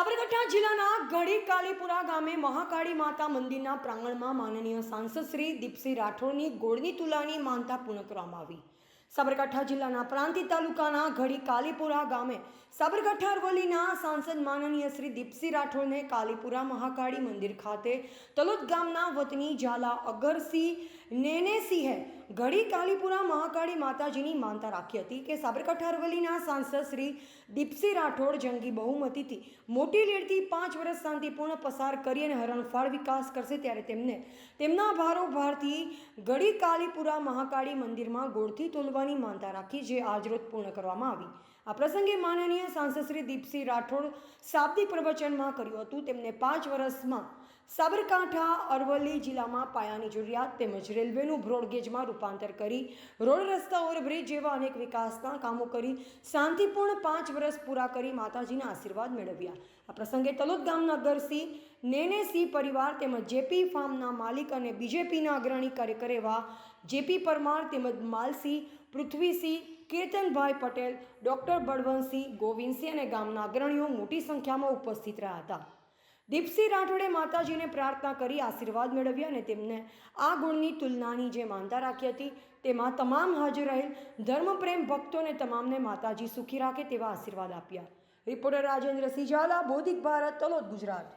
સાબરકાંઠા જિલ્લાના ગઢી કાલીપુરા ગામે મહાકાળી માતા મંદિરના પ્રાંગણમાં માનનીય સાંસદ શ્રી દીપસિંહ રાઠોડની ગોળની તુલાની માનતા પૂર્ણ કરવામાં આવી। સાબરકાંઠા જિલ્લાના પ્રાંતિજ તાલુકાના ગઢી કાલીપુરા ગામે સાબરકાંઠા અરવલ્લીના સાંસદ માનનીય શ્રી દીપસિંહ રાઠોડને કાલીપુરા મહાકાળી મંદિર ખાતે તલોદ ગામના વતની ઝાલા અગરસિંહ નેનેસિંહે ગઢી કાલીપુરા મહાકાળી માતાજીની માનતા રાખી હતી કે સાબરકાંઠા અરવલ્લીના સાંસદ શ્રી દીપસિંહ રાઠોડ જંગી બહુમતીથી મોટી લીડથી 5 વર્ષ શાંતિપૂર્ણ પસાર કરી અને હરણફાળ વિકાસ કરશે, ત્યારે તેમને તેમના ભારોભારથી ગઢી કાલીપુરા મહાકાળી મંદિરમાં ગોળથી તોલવાની માનતા રાખી, જે આજરોજ પૂર્ણ કરવામાં આવી। આ પ્રસંગે માનનીય સાંસદ શ્રી દીપસિંહ રાઠોડ શાબ્દિક પ્રવચનમાં કર્યું હતું। તેમને 5 વર્ષમાં સાબરકાંઠા અરવલ્લી જિલ્લામાં પાયાની જરૂરિયાત તેમજ રેલવેનું બ્રોડગેજમાં રૂપાંતર કરી રોડ રસ્તા ઓવરબ્રિજ જેવા અનેક વિકાસના કામો કરી શાંતિપૂર્ણ 5 વર્ષ પૂરા કરી માતાજીના આશીર્વાદ મેળવ્યા। આ પ્રસંગે તલોદ ગામના અગરસિંહ નેનેસિંહ પરિવાર તેમજ જેપી ફાર્મના માલિક અને બીજેપીના અગ્રણી કાર્યકર એવા જેપી પરમાર તેમજ માલસિંહ, પૃથ્વીસિંહ, કીર્તનભાઈ પટેલ, ડૉક્ટર બળવંતસિંહ, ગોવિંદસિંહ અને ગામના અગ્રણીઓ મોટી સંખ્યામાં ઉપસ્થિત રહ્યા હતા। દીપસિંહ રાઠોડે માતાજીને પ્રાર્થના કરી આશીર્વાદ મેળવ્યા અને તેમને આ ગુણની તુલનાની જે માનતા રાખી હતી તેમાં તમામ હાજર રહેલ ધર્મપ્રેમ ભક્તોને તમામને માતાજી સુખી રાખે તેવા આશીર્વાદ આપ્યા। રિપોર્ટર રાજેન્દ્રસિંહ ઝાલા, બોધિક ભારત, તલોદ, ગુજરાત।